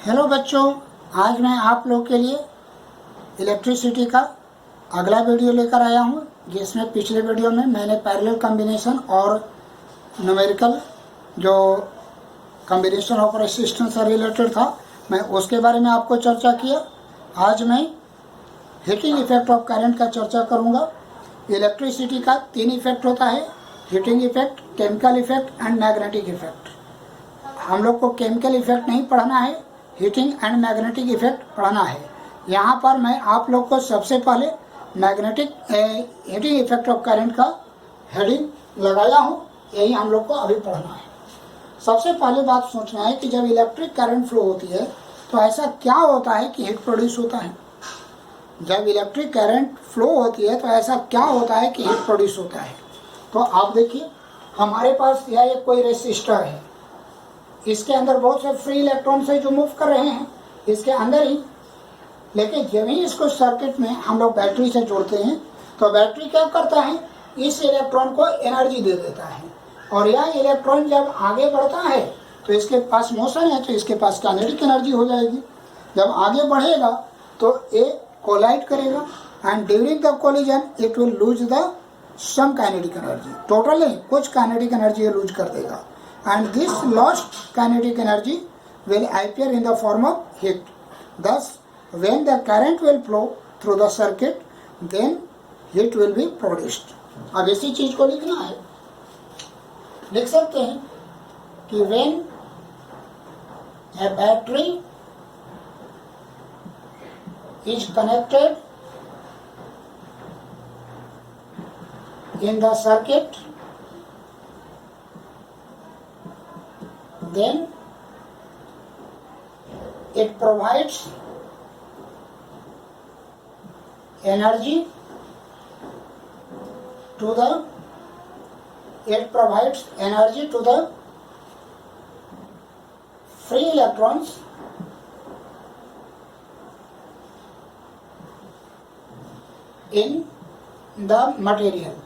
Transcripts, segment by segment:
Hello बच्चों, आज मैं आप लोग के लिए इलेक्ट्रिसिटी का अगला वीडियो लेकर आया हूं, जिसमें पिछले वीडियो में मैंने पैरेलल कॉम्बिनेशन और न्यूमेरिकल जो कॉम्बिनेशन ऑफ रेजिस्टेंस से रिलेटेड था, मैं उसके बारे में आपको चर्चा किया। आज मैं हीटिंग इफेक्ट ऑफ करंट का चर्चा करूंगा। इलेक्ट्रिसिटी का 3 इफेक्ट होता है: heating effect, chemical effect and magnetic effect. हम लोग को केमिकल इफेक्ट नहीं पढ़ना है, हीटिंग एंड मैग्नेटिक इफेक्ट पढ़ना है। यहाँ पर मैं आप लोग को सबसे पहले magnetic heating effect of current का हेडिंग लगाया हूँ, यही हम लोग को अभी पढ़ना है। सबसे पहले बात सोचना है कि जब इलेक्ट्रिक करंट फ्लो होती है तो ऐसा क्या होता है कि हीट प्रोड्यूस होता है। जब इलेक्ट्रिक करंट फ्लो होती है तो ऐसा क्या होता है कि हीट प्रोड्यूस होता है। तो आप देखिए, हमारे पास यह एक कोई रेसिस्टर है, इसके अंदर बहुत से फ्री इलेक्ट्रॉन्स है जो मूव कर रहे हैं इसके अंदर ही। लेकिन जब ही इसको सर्किट में हम लोग बैटरी से जोड़ते हैं तो बैटरी क्या करता है, इस इलेक्ट्रॉन को एनर्जी दे देता है, और यह इलेक्ट्रॉन जब आगे बढ़ता है तो इसके पास मोशन है तो इसके पास काइनेटिक एनर्जी हो जाएगी। जब आगे बढ़ेगा तो ये कोलाइड करेगा and during the collision it will lose the some kinetic energy. Total नहीं, कुछ काइनेटिक एनर्जी लूज कर देगा, and this lost kinetic energy will appear in the form of heat. Thus, when the current will flow through the circuit, then heat will be produced. अब इसी चीज को लिखना है। लिख सकते हैं कि when a battery is connected in the circuit, then it provides energy to the free electrons in the material।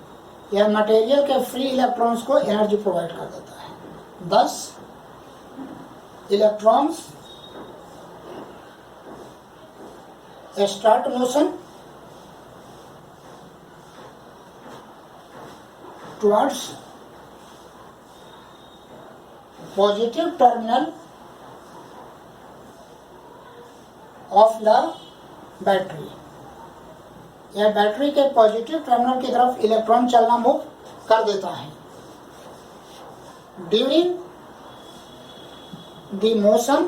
यह मटेरियल के फ्री इलेक्ट्रॉन्स को एनर्जी प्रोवाइड कर देता है। Thus electrons start motion towards positive terminal of the battery। यह battery के positive terminal की तरफ इलेक्ट्रॉन चलना मूव कर देता है। During the motion,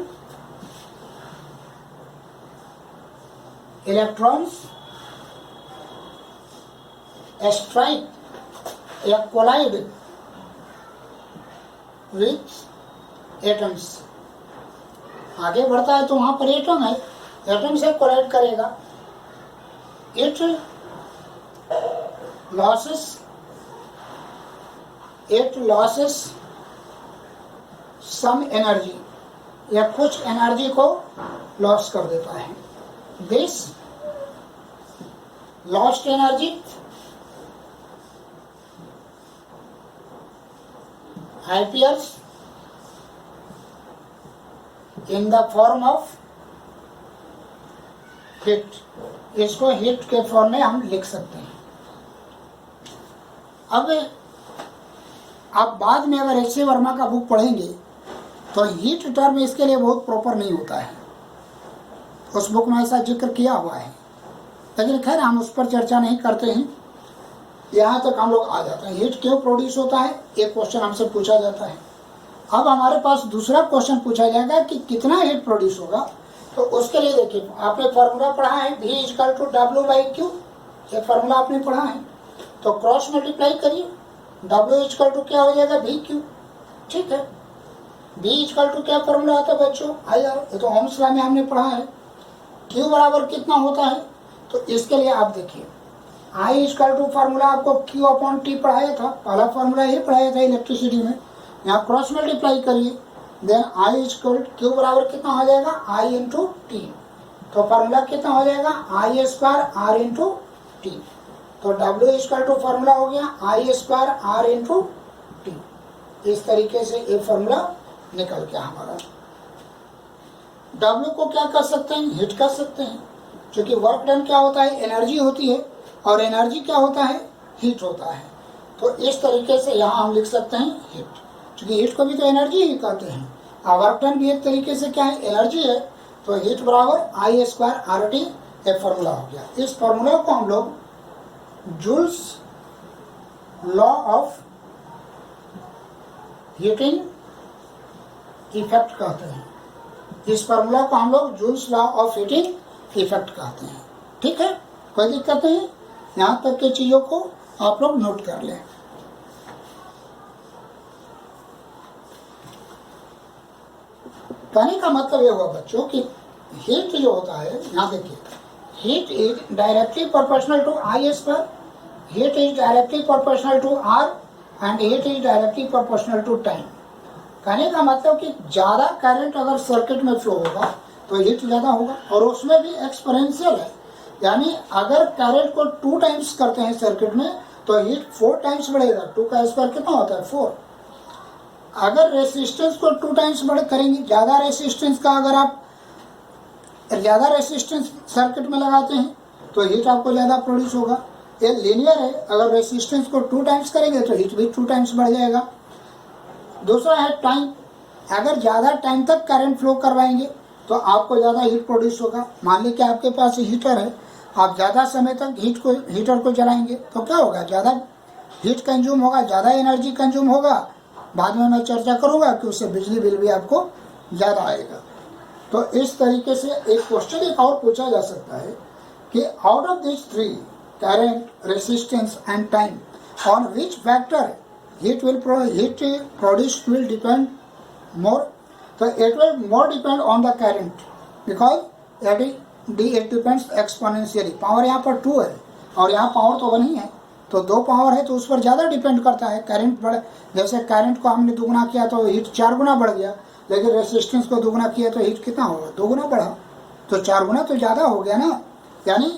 electrons strike या collide with atoms। आगे बढ़ता है तो वहां पर एटम है, एटम से कोलाइड करेगा। It loses some energy, या कुछ एनर्जी को लॉस कर देता है। This lost energy appears in the form of heat। इसको हीट के फॉर्म में हम लिख सकते हैं। अब आप बाद में अगर एच सी वर्मा का बुक पढ़ेंगे तो हीट टर्म इसके लिए बहुत प्रॉपर नहीं होता है, उस बुक में ऐसा जिक्र किया हुआ है, लेकिन खैर हम उस पर चर्चा नहीं करते हैं। यहाँ तक हम लोग आ जाते हैं। हीट क्यों प्रोड्यूस होता है, एक क्वेश्चन हमसे पूछा जाता है। अब हमारे पास दूसरा क्वेश्चन पूछा जाएगा कि कितना हीट प्रोड्यूस होगा। तो उसके लिए देखिए, आपने फार्मूला पढ़ा है V=W/Q, ये फार्मूला आपने पढ़ा है, तो क्रॉस मल्टीप्लाई करिए। W क्या हो जाएगा, VQ। ठीक है, V क्या फॉर्मूला आता है बच्चों, आया, ये तो ओम्स लॉ में हमने पढ़ा है। Q बराबर कितना होता है, तो इसके लिए आप देखिए I फार्मूला आपको Q/T पढ़ाया था, पहला फार्मूला ये पढ़ाया था इलेक्ट्रिसिटी में। यहाँ क्रॉस मल्टीप्लाई करिए, देन Q बराबर कितना हो जाएगा, I/T। तो फार्मूला कितना हो जाएगा, I²R/T। तो W फार्मूला हो गया I²R/T। इस तरीके से ये फार्मूला निकल गया हमारा। W को क्या कर सकते हैं, हीट कर सकते हैं, क्योंकि वर्क डन क्या होता है, एनर्जी होती है, और एनर्जी क्या होता है, हीट होता है। तो इस तरीके से यहाँ हम लिख सकते हैं हीट, क्योंकि हीट को भी तो एनर्जी ही कहते हैं, और वर्क डन भी एक तरीके से क्या है, एनर्जी है। तो हीट बराबर I²RT एक फॉर्मूला हो गया। इस फॉर्मूला को हम लोग joules law of heating effect कहते हैं। इस फॉर्मूला को हम लोग joules law of heating effect कहते हैं। ठीक है, कोई दिक्कत नहीं, यहाँ तक की चीज़ों को आप लोग नोट कर लें। कहने का मतलब ये हुआ बच्चों कि हीट जो होता है, यहाँ देखिए, heat is directly proportional to I², heat is directly proportional to R, and heat is directly proportional to time. कहने का मतलब कि ज़्यादा करंट अगर सर्किट में फ्लो होगा तो हीट ज़्यादा होगा, और उसमें भी एक्सपोनेंशियल है, यानी अगर करंट को 2 टाइम्स करते हैं सर्किट में तो हीट 4 टाइम्स बढ़ेगा। 2 का स्क्वायर कितना होता है, 4। अगर रेसिस्टेंस को 2 टाइम्स बढ़ करेंगे, ज़्यादा रेसिस्टेंस का अगर आप ज़्यादा रेसिस्टेंस सर्किट में लगाते हैं तो हीट आपको ज़्यादा प्रोड्यूस होगा। ये लीनियर है, अगर रेसिस्टेंस को 2 टाइम्स करेंगे तो हीट भी 2 टाइम्स बढ़ जाएगा। दूसरा है टाइम, अगर ज़्यादा टाइम तक करंट फ्लो करवाएंगे तो आपको ज़्यादा हीट प्रोड्यूस होगा। मान लीजिए कि आपके पास हीटर है, आप ज़्यादा समय तक हीटर को जलाएंगे तो क्या होगा, ज़्यादा हीट कंज्यूम होगा, ज़्यादा एनर्जी कंज्यूम होगा। बाद में मैं चर्चा करूँगा कि उससे बिजली बिल भी आपको ज़्यादा आएगा। तो इस तरीके से एक क्वेश्चन एक और पूछा जा सकता है कि out of this 3 current, resistance and time, on which factor heat produced will depend more. So it will more depend on the current because it depends exponentially. Power यहाँ पर 2 है और यहाँ पावर तो 1 ही है, तो 2 पावर है तो उस पर ज़्यादा डिपेंड करता है। करंट बढ़, जैसे करंट को हमने दुगुना किया तो हीट 4 गुना बढ़ गया, लेकिन रेसिस्टेंस को दुगुना किया तो हीट कितना होगा, 2 गुना बढ़ा, तो 4 गुना तो ज़्यादा हो गया ना। यानी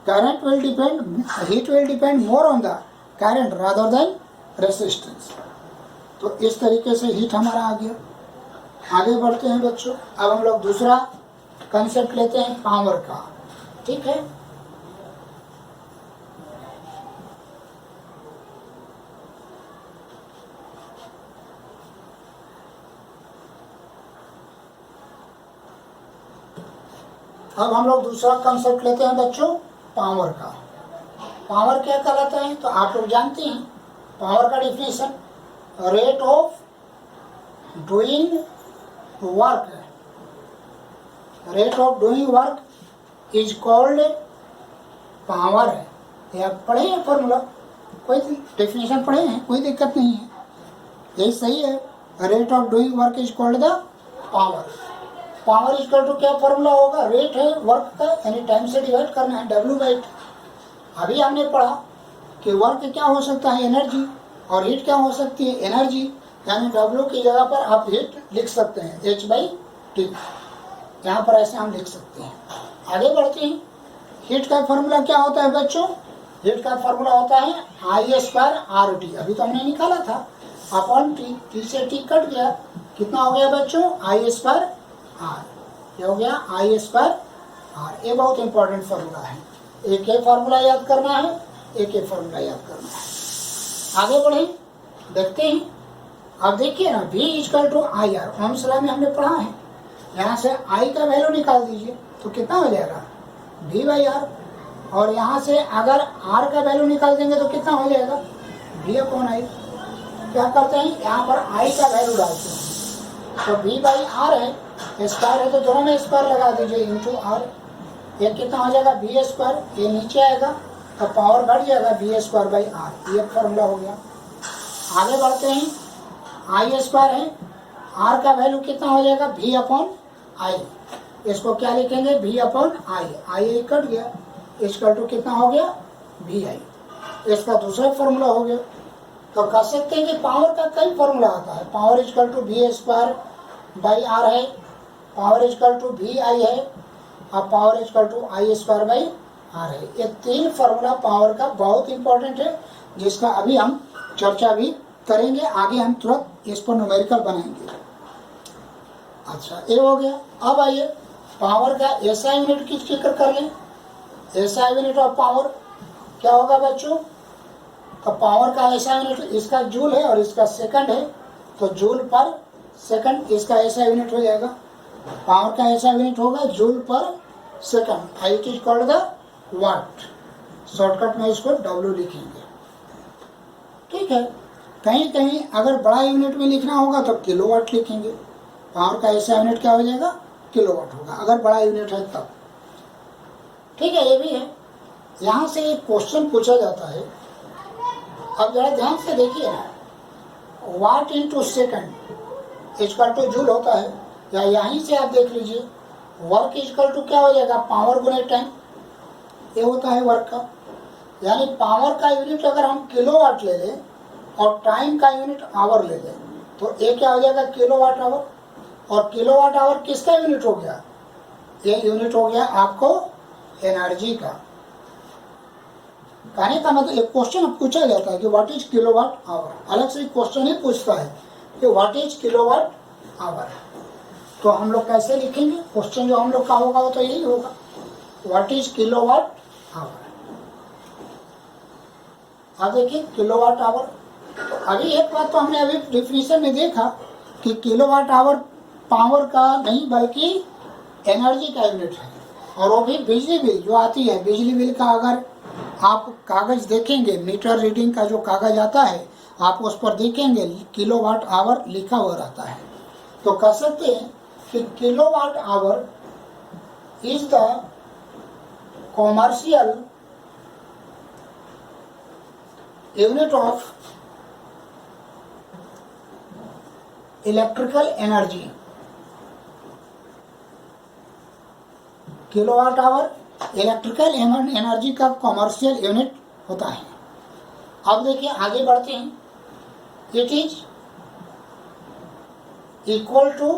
current will depend, heat will depend more on the current rather than resistance. तो इस तरीके से हीट हमारा आ गया। आगे बढ़ते हैं बच्चों, अब हम लोग दूसरा कंसेप्ट लेते हैं पावर का। ठीक है, अब हम लोग दूसरा कंसेप्ट लेते हैं बच्चों पावर का। पावर क्या कहलाता है, तो आप लोग जानते हैं पावर का definition, rate of doing work, rate of doing work is called power है। ये आप पढ़े हैं फॉर्मूला, कोई डेफिनेशन पढ़े हैं, कोई दिक्कत नहीं है, यही सही है। Rate of doing work is called the power. Power equal to क्या फॉर्मूला होगा, रेट है वर्क का, यानी टाइम से डिवाइड करना है, W/T। अभी हमने पढ़ा कि वर्क क्या हो सकता है, एनर्जी, और हीट क्या हो सकती है, एनर्जी, यानी W की जगह पर आप हीट लिख सकते हैं H/T, यहाँ पर ऐसे हम लिख सकते हैं। आगे बढ़ते हैं, हीट का फॉर्मूला क्या होता है बच्चों, हीट का फॉर्मूला होता है I²RT। अभी तो हमने निकाला था, अपॉन T से T कट गया, कितना हो गया बच्चों, I²R। क्या हो गया, I²R। ये बहुत इंपॉर्टेंट फॉर्मूला है, एक ये फॉर्मूला याद करना है, एक ये फॉर्मूला याद करना है। आगे बढ़े, देखते हैं। अब देखिए ना, V equal to IR, Ohm's law में हमने पढ़ा है। यहाँ से I का वैल्यू निकाल दीजिए तो कितना हो जाएगा, V/R, और यहाँ से अगर R का वैल्यू निकाल देंगे तो कितना हो जाएगा, V/I। क्या करते हैं, यहाँ पर I का वैल्यू डालते हैं, तो V/R है, स्क्वायर है तो दोनों में स्क्वायर लगा दीजिए, इंटू R। ये कितना हो जाएगा, V², ये नीचे आएगा तो पावर बढ़ जाएगा, V²/R। ये फॉर्मूला हो गया। आगे बढ़ते हैं, I² है, R का वैल्यू कितना हो जाएगा, V/I। इसको क्या लिखेंगे, V/I। I कट गया, इसका टू कितना हो गया, VI। इसका दूसरा फॉर्मूला हो गया। तो कह सकते हैं कि पावर का कई फॉर्मूला आता है, पावर इक्वल टू V²/R है, पावर इक्वल टू VI है, और पावर इक्वल टू I²/R है। ये 3 फॉर्मूला पावर का बहुत इंपॉर्टेंट है, जिसका अभी हम चर्चा भी करेंगे। आगे हम तुरंत इस पर न्यूमेरिकल बनाएंगे। अच्छा, ये हो गया। अब आइए पावर का ऐसा यूनिट की जिक्र कर लें, ऐसा यूनिट ऑफ पावर क्या होगा बच्चों? तो पावर का ऐसा यूनिट, इसका जूल है और इसका सेकंड है, तो जूल पर सेकंड इसका ऐसा यूनिट हो जाएगा। पावर का ऐसा यूनिट होगा जूल पर second, it is called the what. Shortcut में इसको डब्ल्यू लिखेंगे, ठीक है। कहीं कहीं अगर बड़ा यूनिट में लिखना होगा तो किलोवाट लिखेंगे। पावर का ऐसा यूनिट क्या हो जाएगा? किलोवाट होगा, अगर बड़ा यूनिट है तब, ठीक है। ये भी है। यहाँ से एक क्वेश्चन पूछा जाता है, अब जरा ध्यान से देखिए ना, watt into second equal to joule होता है, या यहीं से आप देख लीजिए वर्क इक्वल टू क्या हो जाएगा? पावर गुने टाइम, ये होता है वर्क का। यानी पावर का यूनिट अगर हम किलोवाट ले लें और टाइम का यूनिट आवर ले लें, तो ये क्या हो जाएगा? Kilowatt hour. और किलोवाट आवर किसका यूनिट हो गया? ये यूनिट हो गया आपको एनर्जी का। कहने का मतलब एक क्वेश्चन पूछा जाता है कि व्हाट इज किलोवाट आवर, अलग से क्वेश्चन ही पूछता है कि व्हाट इज किलोवाट आवर। तो हम लोग कैसे लिखेंगे? क्वेश्चन जो हम लोग का होगा वो तो यही होगा, व्हाट इज किलोवाट आवर। अब देखिए किलोवाट आवर, तो अभी एक बात तो हमने अभी डिफिनीशन में देखा कि किलोवाट आवर पावर का नहीं बल्कि एनर्जी का यूनिट है। और वो भी बिजली बिल जो आती है, बिजली बिल का अगर आप कागज देखेंगे, मीटर रीडिंग का जो कागज आता है, आप उस पर देखेंगे किलोवाट आवर लिखा हुआ रहता है। तो कह सकते हैं कि kilowatt hour is the commercial unit of electrical energy. Kilowatt hour electrical energy का कॉमर्शियल यूनिट होता है। अब देखिए आगे बढ़ते हैं, it is equal to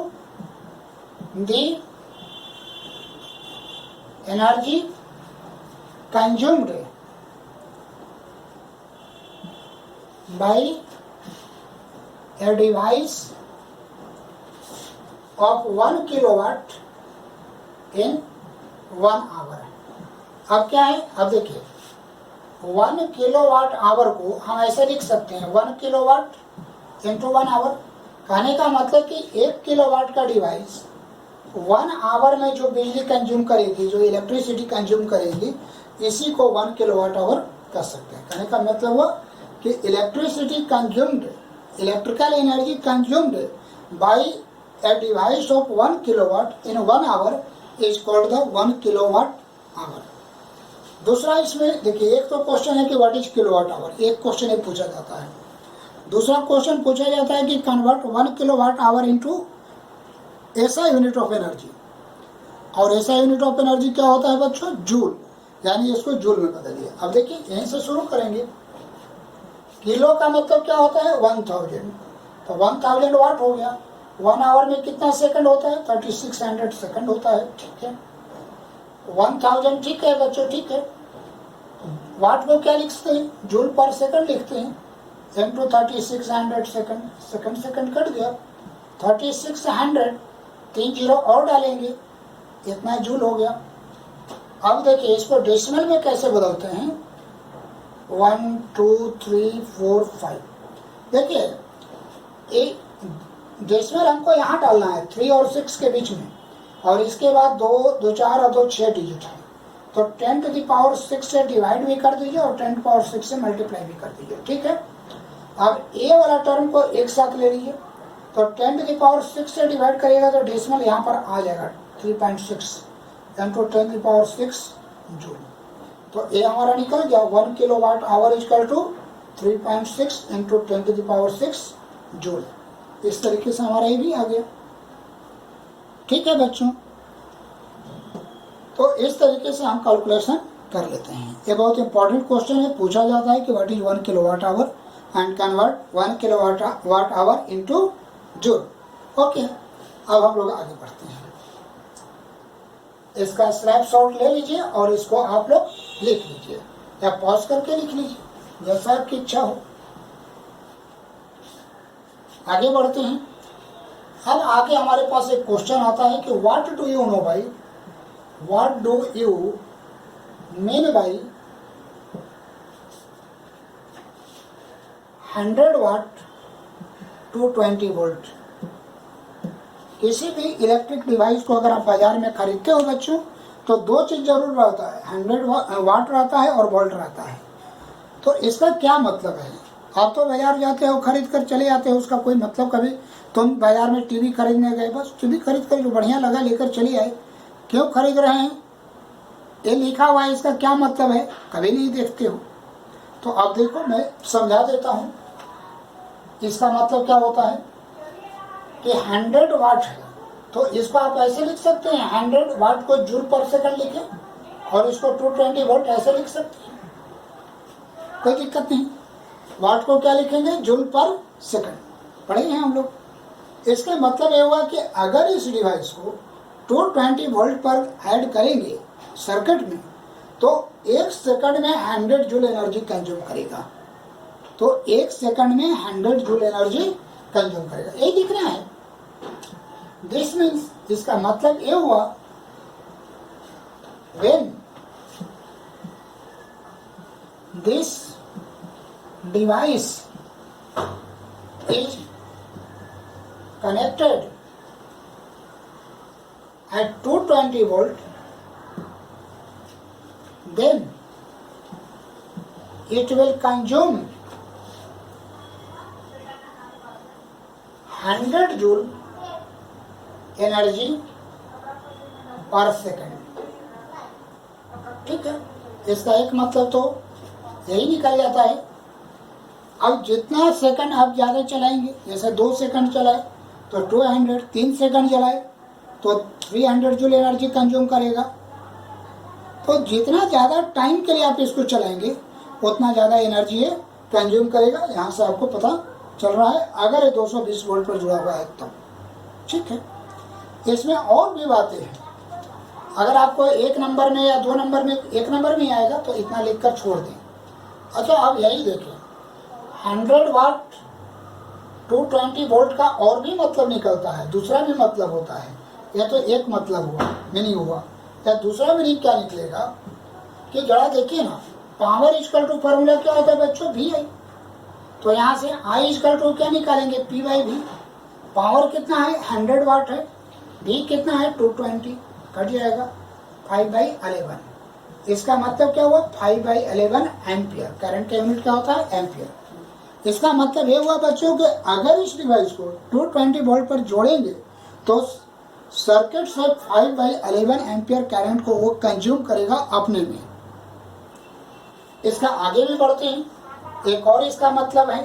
the energy consumed by a device of 1 kilowatt in 1 hour। अब क्या है? अब देखिए 1 किलोवाट आवर को हम ऐसे लिख सकते हैं 1 किलोवाट इंटू 1 आवर। कहने का मतलब कि 1 किलोवाट का डिवाइस 1 आवर में जो बिजली कंज्यूम करेगी, जो इलेक्ट्रिसिटी कंज्यूम करेगी, इसी को 1 किलोवाट आवर कर सकते हैं। कहने का मतलब हुआ कि electricity consumed, electrical energy consumed by a device of 1 kilowatt in 1 hour is called the 1 kilowatt hour। दूसरा इसमें देखिए, एक तो क्वेश्चन है कि व्हाट इज किलोवाट आवर, एक क्वेश्चन एक पूछा जाता है। दूसरा क्वेश्चन पूछा जाता है कि कन्वर्ट 1 किलोवाट आवर इनटू ऐसा यूनिट ऑफ एनर्जी। और ऐसा यूनिट ऑफ एनर्जी क्या होता है बच्चों? जूल, यानी इसको जूल में बदलिए। अब देखिए यहीं से शुरू करेंगे। किलो का मतलब क्या होता है? 1000, तो 1000 वाट हो गया। 1 आवर में कितना सेकंड होता है? 3600 सेकंड होता है, ठीक है। 1000 ठीक है बच्चों, ठीक है। वाट को क्या लिखते हैं? जूल पर सेकंड लिखते हैं, into 3600 second. Second second cut गया, 3600 3 जीरो और डालेंगे, इतना जूल हो गया। अब देखिए इसको डेसिमल में कैसे बदलते हैं? 1 2 3 4 5। देखिए एक डेसिमल हमको यहाँ डालना है 3 और 6 के बीच में, और इसके बाद 2 2 4 और 2 6 डिजिट है। तो 10 टू द पावर 6 से डिवाइड भी कर दीजिए और 10 पावर 6 से मल्टीप्लाई भी कर दीजिए, ठीक है। अब ए वाला टर्म को एक साथ ले लीजिए, तो 10 टू द पावर 6 से डिवाइड करिएगा तो डेसिमल यहाँ पर आ जाएगा 3.6 into 10 to the power 6 joule. तो ये हमारा निकल गया 1 kilowatt hour equal to 3.6 into 10 to the power 6 joule. इस तरीके से हमारा ये भी आ गया, ठीक है बच्चों। तो इस तरीके से हम कैलकुलेशन कर लेते हैं। ये बहुत इंपॉर्टेंट क्वेश्चन है, पूछा जाता है कि what is 1 kilowatt our and convert 1 kilowatt our into joule. Okay, अब हम लोग आगे बढ़ते हैं। इसका स्नैपशॉट ले लीजिए और इसको आप लोग लिख लीजिए, या पॉज करके लिख लीजिए, जैसा आपकी इच्छा हो। आगे बढ़ते हैं। अब आगे हमारे पास एक क्वेश्चन आता है कि what do you know by what do you mean by 100 watt two 20 volt? किसी भी इलेक्ट्रिक डिवाइस को अगर आप बाजार में खरीदते हो बच्चों, तो दो चीज जरूर रहता है, 100 वाट रहता है और वोल्ट रहता है। तो इसका क्या मतलब है? आप तो बाजार जाते हो, खरीद कर चले आते हो, उसका कोई मतलब, कभी तुम बाजार में टीवी खरीदने गए, बस टीवी खरीद कर जो बढ़िया लगा लेकर चले आए, क्यों खरीद रहे हैं, ये लिखा हुआ है, इसका क्या मतलब है, कभी नहीं देखते हो। तो अब देखो मैं समझा देता हूँ इसका मतलब क्या होता है कि 100 वाट है, तो इसको आप ऐसे लिख सकते हैं, 100 वाट को जूल पर सेकंड लिखें और इसको 220 वोल्ट ऐसे लिख सकते हैं, कोई दिक्कत नहीं। वाट को क्या लिखेंगे, जूल पर सेकंड, पढ़े हैं हम लोग। इसका मतलब ये हुआ कि अगर इस डिवाइस को 220 वोल्ट पर ऐड करेंगे सर्किट में, तो 1 सेकंड में 100 जूल एनर्जी कंज्यूम करेगा। तो 1 सेकंड में 100 जूल एनर्जी कंज्यूम करेगा, ये दिखना है। दिस मीन्स, इसका मतलब ये हुआ when this device is connected at 220 volt, then it will consume 100 joule energy per second। ठीक है, इसका एक मतलब तो यही निकल जाता है। अब जितना सेकंड आप ज़्यादा चलाएंगे, जैसे 2 सेकंड चलाए तो 200, 3 सेकंड चलाए तो 300 जूल एनर्जी कंज्यूम करेगा। तो जितना ज़्यादा टाइम के लिए आप इसको चलाएंगे उतना ज़्यादा एनर्जी ये कंज्यूम करेगा। यहाँ से आपको पता चल रहा है, अगर ये 220 वोल्ट पर जुड़ा हुआ है तो ठीक है। इसमें और भी बातें हैं, अगर आपको 1 नंबर में या 2 नंबर में, 1 नंबर में आएगा तो इतना लिख कर छोड़ दें। अच्छा, अब यही देखिए, 100 वाट 220 वोल्ट का और भी मतलब निकलता है, दूसरा भी मतलब होता है। यह तो एक मतलब हुआ, मीनिंग हुआ, या दूसरा मीनिंग क्या निकलेगा कि जरा देखिए ना, पावर इक्वल टू फॉर्मूला क्या होता है बच्चों, वी आई। तो यहाँ से आई इक्वल टू क्या निकालेंगे, पी बाई वी। पावर कितना है, 100 वाट है, वी कितना है 220, कट जाएगा 5/11। इसका मतलब क्या हुआ, 5/11 एम्पियर। करंट का यूनिट क्या होता है, एम्पियर। इसका मतलब ये हुआ बच्चों कि अगर इस डिवाइस को 220 वोल्ट पर जोड़ेंगे तो सर्किट से 5/11 एम्पियर करंट को वो कंज्यूम करेगा अपने में। इसका आगे भी बढ़ते हैं, एक और इसका मतलब है,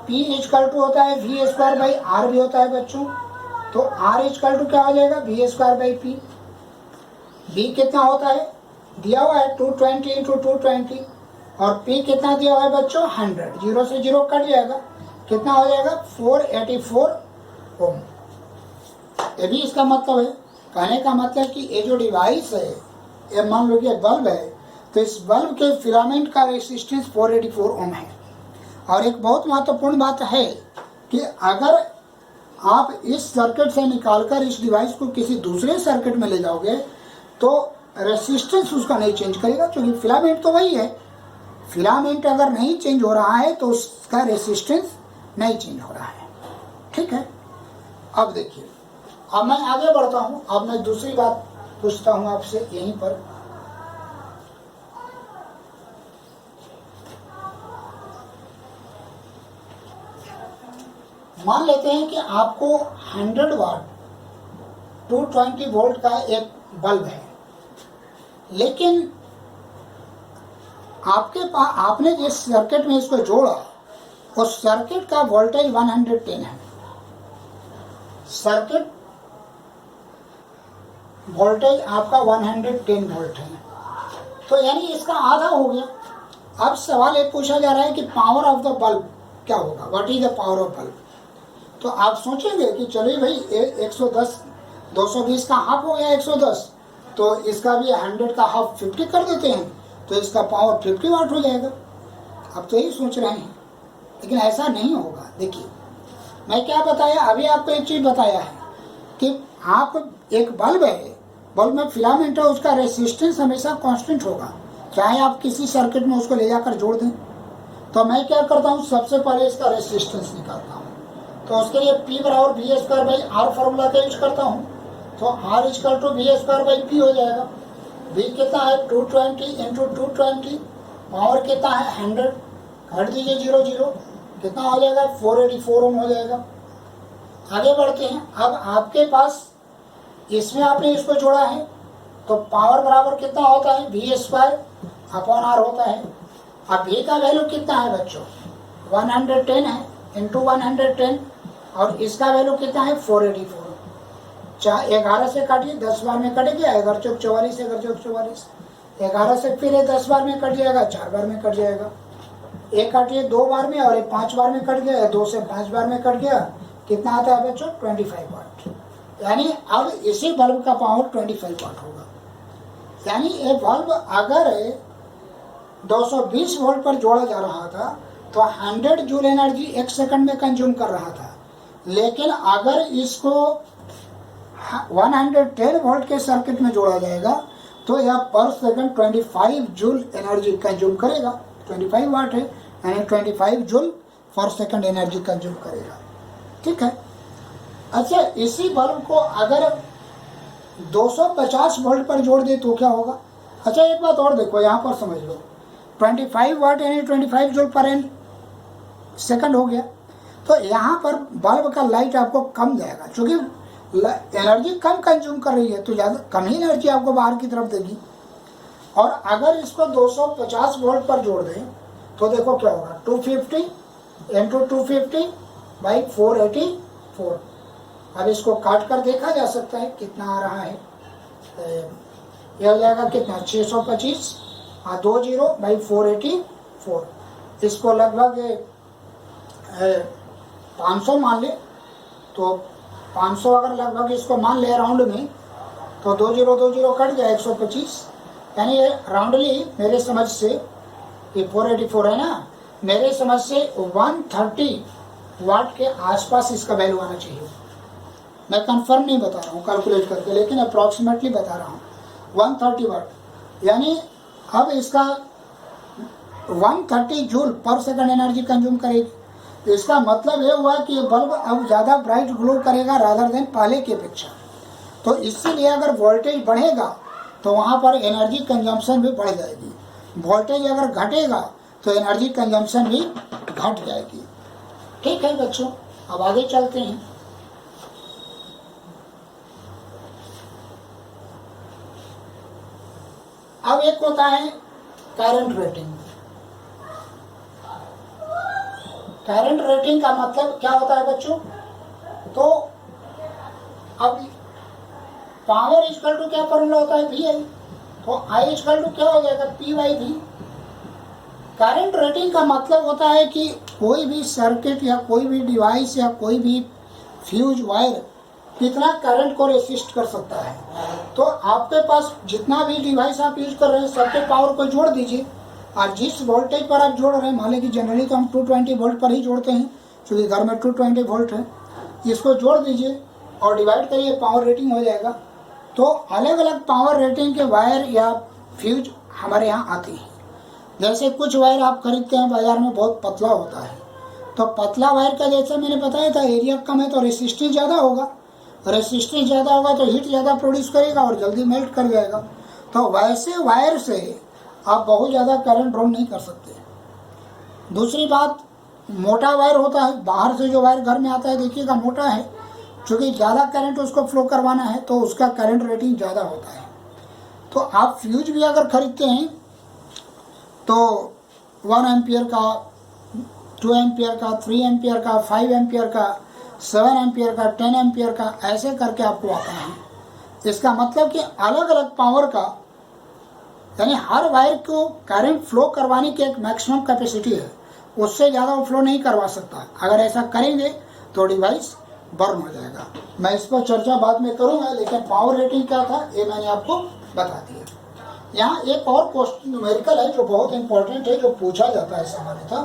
P इक्वल टू होता है V²/R भी होता है बच्चों। तो R इक्वल टू क्या हो जाएगा, V²/P। V कितना होता है, दिया हुआ है 220 × 220, और P कितना दिया हुआ है बच्चों, 100। 0 से 0 कट जाएगा, कितना हो जाएगा 484 ओम। ये भी इसका मतलब है। कहने का मतलब कि ये जो डिवाइस है, ये मान लो कि बल्ब है, तो इस बल्ब के फिलामेंट का रेसिस्टेंस 484 ओम है। और एक बहुत महत्वपूर्ण बात है कि अगर आप इस सर्किट से निकालकर इस डिवाइस को किसी दूसरे सर्किट में ले जाओगे तो रेसिस्टेंस उसका नहीं चेंज करेगा, क्योंकि फिलामेंट तो वही है। फिलामेंट अगर नहीं चेंज हो रहा है तो उसका रेसिस्टेंस नहीं चेंज हो रहा है। ठीक है, अब देखिए, अब मैं आगे बढ़ता हूं। अब मैं दूसरी बात पूछता हूं आपसे यहीं पर। मान लेते हैं कि आपको 100 वाट 220 वोल्ट का एक बल्ब है, लेकिन आपके पास, आपने जिस सर्किट में इसको जोड़ा उस सर्किट का वोल्टेज 110 है। सर्किट वोल्टेज आपका 110 वोल्ट है, तो यानी इसका आधा हो गया। अब सवाल ये पूछा जा रहा है कि पावर ऑफ द बल्ब क्या होगा, what is the power of bulb. तो आप सोचेंगे कि चलिए भाई 110, 220 का हाफ हो गया 110, तो इसका भी 100 का हाफ 50 कर देते हैं, तो इसका पावर 50 वाट हो जाएगा। आप तो यही सोच रहे हैं, लेकिन ऐसा नहीं होगा। देखिए, मैं क्या बताया, अभी आपको एक चीज़ बताया है कि आप एक बल्ब है बल्ब में फिलामेंट है उसका रेसिस्टेंस हमेशा कांस्टेंट होगा, चाहे आप किसी सर्किट में उसको ले जाकर जोड़ दें। तो मैं क्या करता हूँ, सबसे पहले इसका रेसिस्टेंस निकालता हूँ। तो उसके लिए P बराबर V square by R formula का यूज करता हूँ। तो R equal to V square by P हो जाएगा। V कितना है 220 इंटू 220, पावर कितना है 100, काट दीजिए 0 0, कितना हो जाएगा 484 ओम हो जाएगा। आगे बढ़ते हैं। अब आपके पास इसमें आपने इसको जोड़ा है तो पावर बराबर कितना होता है V स्क्वायर अपॉन R होता है। अब V का वैल्यू कितना है बच्चों 110 है इंटू 110, और इसका वैल्यू कितना है 484। 11 से काटिए 10 बार में कट गया, 11 चौक 44, 11 चौक 44, 11 से फिर 10 बार में कट जाएगा, 4 बार में कट जाएगा। एक काटिए 2 बार में और एक 5 बार में कट गया, 2 से 5 बार में कट गया, कितना आता है बच्चों 25 वाट। यानी अब इसी बल्ब का पावर 25 वाट होगा। यानी ये बल्ब अगर 220 वोल्ट पर जोड़ा जा रहा था तो 100 जूल एनर्जी 1 सेकंड में कंज्यूम कर रहा था, लेकिन अगर इसको 110 वोल्ट के सर्किट में जोड़ा जाएगा तो यह पर सेकंड 25 जूल एनर्जी कंज्यूम करेगा। 25 वाट है यानी 25 जूल पर सेकंड एनर्जी कंज्यूम करेगा। ठीक है। अच्छा, इसी बल्ब को अगर 250 वोल्ट पर जोड़ दे तो क्या होगा। अच्छा, एक बात और देखो, यहाँ पर समझ लो, 25 वाट यानी 25 जूल पर सेकंड हो गया। तो यहाँ पर बल्ब का लाइट आपको कम जाएगा, क्योंकि एनर्जी कम कंज्यूम कर रही है तो ज़्यादा कम ही एनर्जी आपको बाहर की तरफ देगी। और अगर इसको 250 वोल्ट पर जोड़ दें तो देखो क्या होगा, 250 इंटू 250 बाई 484। अब इसको काट कर देखा जा सकता है कितना आ रहा है। यह हो जाएगा कितना 625 और 20 बाई 484। इसको लगभग 500 मान ले तो 500 अगर लगभग इसको मान ले राउंड में तो 20 कट गया 125। यानी ये राउंडली मेरे समझ से ये 484 है ना, मेरे समझ से 130 वाट के आसपास इसका वैल्यू आना चाहिए। मैं कंफर्म नहीं बता रहा हूँ कैलकुलेट करके, लेकिन अप्रॉक्सीमेटली बता रहा हूँ 130 वाट। यानी अब इसका 130 जूल पर सेकंड एनर्जी कंज्यूम करेगी। इसका मतलब ये हुआ कि ये बल्ब अब ज़्यादा ब्राइट ग्लो करेगा रादर देन पहले की अपेक्षा। तो इसीलिए अगर वोल्टेज बढ़ेगा तो वहाँ पर एनर्जी कंजम्पशन भी बढ़ जाएगी, वोल्टेज अगर घटेगा तो एनर्जी कंजम्पशन भी घट जाएगी। ठीक है बच्चों, अब आगे चलते हैं। अब एक होता है करंट रेटिंग। करंट रेटिंग का मतलब क्या होता है बच्चों, तो अब पावर इक्वल टू क्या फॉर्मूला होता है VI, तो I इक्वल टू क्या हो जाएगा P/V। करंट रेटिंग का मतलब होता है कि कोई भी सर्किट या कोई भी डिवाइस या कोई भी फ्यूज वायर कितना करंट को रेसिस्ट कर सकता है। तो आपके पास जितना भी डिवाइस आप यूज कर रहे हैं सबके पावर को जोड़ दीजिए, और जिस वोल्टेज पर आप जोड़ रहे हैं, मान लीजिए जनरली तो हम 220 वोल्ट पर ही जोड़ते हैं क्योंकि घर में 220 वोल्ट है, इसको जोड़ दीजिए और डिवाइड करिए, पावर रेटिंग हो जाएगा। तो अलग अलग पावर रेटिंग के वायर या फ्यूज हमारे यहाँ आते हैं। जैसे कुछ वायर आप खरीदते हैं बाजार में बहुत पतला होता है, तो पतला वायर का जैसे मैंने बताया था एरिया कम है तो रेसिस्टेंस ज़्यादा होगा, रेसिस्टेंस ज़्यादा होगा तो हीट ज़्यादा प्रोड्यूस करेगा और जल्दी मेल्ट कर जाएगा। तो वैसे वायर से आप बहुत ज़्यादा करंट ड्रॉ नहीं कर सकते। दूसरी बात, मोटा वायर होता है, बाहर से जो वायर घर में आता है देखिएगा मोटा है, क्योंकि ज़्यादा करंट उसको फ्लो करवाना है तो उसका करंट रेटिंग ज़्यादा होता है। तो आप फ्यूज भी अगर खरीदते हैं तो 1 एम्पियर का, 2 एम्पियर का, 3 एम्पियर का, 5 एम्पियर का, 7 एम्पियर का, 10 एम्पियर का, ऐसे करके आपको आता है। इसका मतलब कि अलग अलग पावर का, यानी हर वायर को करंट फ्लो करवाने की एक मैक्सिमम कैपेसिटी है, उससे ज़्यादा वो फ्लो नहीं करवा सकता। अगर ऐसा करेंगे तो डिवाइस बर्न हो जाएगा। मैं इस पर चर्चा बाद में करूंगा, लेकिन पावर रेटिंग क्या था ये मैंने आपको बता दिया। यहाँ एक और क्वेश्चन न्यूमेरिकल है जो बहुत इंपॉर्टेंट है, जो पूछा जाता है सामान्यतः।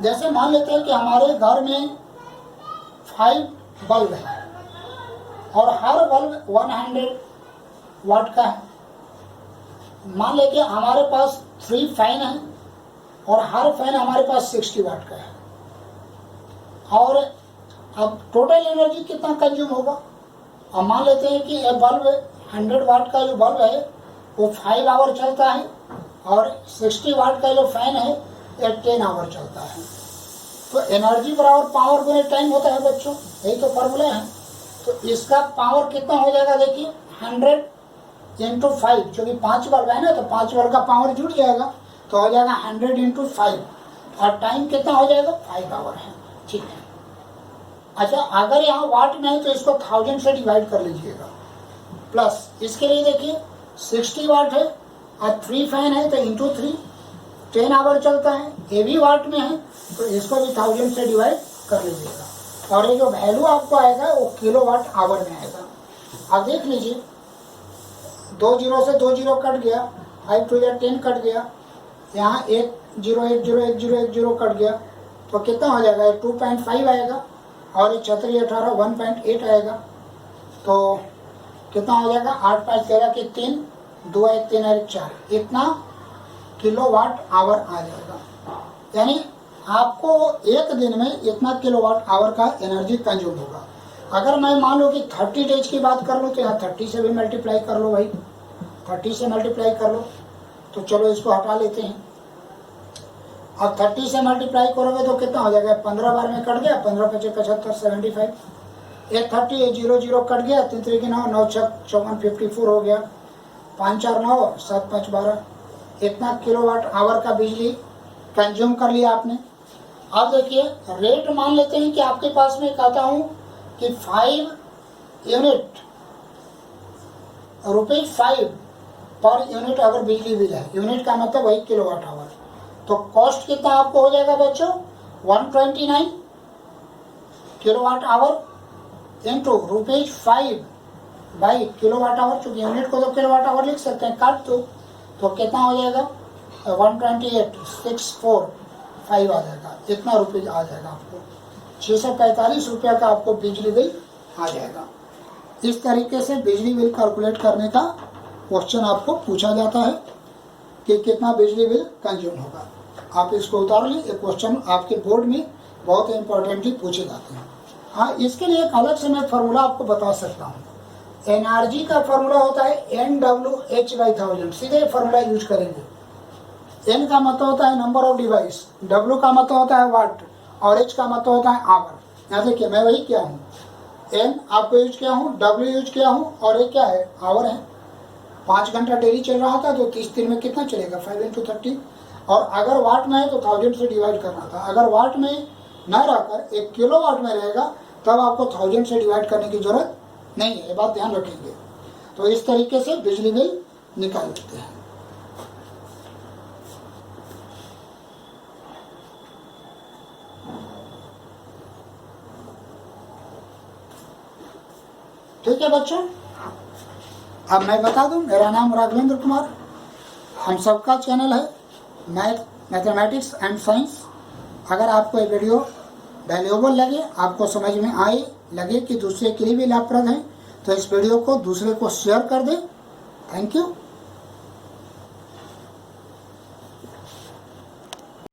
जैसे मान लेते हैं कि हमारे घर में 5 बल्ब है और हर बल्ब वाट का है। मान लें कि हमारे पास 3 फैन है और हर फैन हमारे पास 60 वाट का है, और अब टोटल एनर्जी कितना कंज्यूम होगा। अब मान लेते हैं कि ये बल्ब 100 वाट का जो बल्ब है वो 5 आवर चलता है, और 60 वाट का जो फैन है ये 10 आवर चलता है। तो एनर्जी बराबर पावर गुने टाइम होता है बच्चों, यही तो फॉर्मूला है। तो इसका पावर कितना हो जाएगा, देखिए 100 इंटू 5, क्योंकि 5 बल्ब है ना, तो 5 बल्ब का पावर जुड़ जाएगा, तो हो जाएगा 100 इंटू 5, और टाइम कितना हो जाएगा 5 आवर है। ठीक है। अच्छा, अगर यहाँ वाट में है तो इसको 1000 से डिवाइड कर लीजिएगा, प्लस इसके लिए देखिए 60 वाट है और 3 फैन है तो इंटू 3, 10 आवर चलता है। ये भी वाट में है तो इसको भी 1000 से डिवाइड कर लीजिएगा, और ये जो वैल्यू आपको आएगा वो किलोवाट आवर में आएगा। अब देख लीजिए, 2 जीरो से 2 जीरो कट गया, 5 टू 10 कट गया, यहाँ 1 0 1 0 1 0 1 0 कट गया, तो कितना हो जाएगा, 2.5 आएगा, और ये 36 18 1.8 आएगा, तो कितना हो जाएगा, 8 5 13 के 3 2 1 3 1 4, इतना किलोवाट आवर आ जाएगा। यानी आपको एक दिन में इतना किलोवाट आवर का एनर्जी कंज्यूम होगा। अगर मैं मान लो कि 30 डेज की बात कर लो तो यहाँ 30 से भी मल्टीप्लाई कर लो भाई, 30 से मल्टीप्लाई कर लो, तो चलो इसको हटा लेते हैं। अब 30 से मल्टीप्लाई करोगे तो कितना हो जाएगा, 15 बार में कट गया, 15 5 75 75, 130 0 0 कट गया, 3 3 के 9 9 6 54 54 हो गया, 5 4 9 7 5 12, इतना किलोवाट आवर का बिजली कंज्यूम कर लिया आपने। अब देखिए रेट मान लेते हैं कि आपके पास में कहता हूँ कि 5 यूनिट ₹5 पर यूनिट अगर बिजली बिल है, यूनिट का मतलब वही किलोवाट आवर, तो कॉस्ट कितना आपको हो जाएगा बच्चों, 129 kilowatt hour into ₹5 by kilowatt hour, चूंकि यूनिट को तो किलोवाट आवर लिख सकते हैं, काट दो तो कितना हो जाएगा, 128,645 आ जाएगा, इतना रुपये आ जाएगा आपको, 645 रुपया का आपको बिजली बिल आ जाएगा। इस तरीके से बिजली बिल कैलकुलेट करने का क्वेश्चन आपको पूछा जाता है कि कितना बिजली बिल कंज्यूम होगा। आप इसको उतार ली, एक क्वेश्चन आपके बोर्ड में बहुत इंपॉर्टेंटली पूछे जाते हैं। हाँ, इसके लिए एक अलग से मैं फार्मूला आपको बता सकता हूँ। एनर्जी का फार्मूला होता है NWH/1000, सीधे फार्मूला यूज करेंगे। N का मतलब होता है नंबर ऑफ डिवाइस, W का मतलब होता है वाट, और H का मतलब होता है आवर। यहाँ देखिए मैं वही किया हूँ, N आपको यूज किया हूँ, W यूज किया हूँ, और ये क्या है, आवर है। 5 घंटा डेली चल रहा था तो 30 दिन में कितना चलेगा, 5 इंटू 30, और अगर वाट में है तो 1000 से डिवाइड करना था। अगर वाट में न रहकर 1 किलो वाट में रहेगा तब आपको 1000 से डिवाइड करने की जरूरत नहीं है, ये बात ध्यान रखेंगे। तो इस तरीके से बिजली बिल निकाल लेते हैं। ठीक है बच्चों, अब मैं बता दूं, मेरा नाम राघवेंद्र कुमार, हम सबका चैनल है मैथमेटिक्स एंड साइंस। अगर आपको ये वीडियो वैल्यूएबल लगे, आपको समझ में आए, लगे कि दूसरे के लिए भी लाभप्रद है, तो इस वीडियो को दूसरे को शेयर कर दें। Thank you.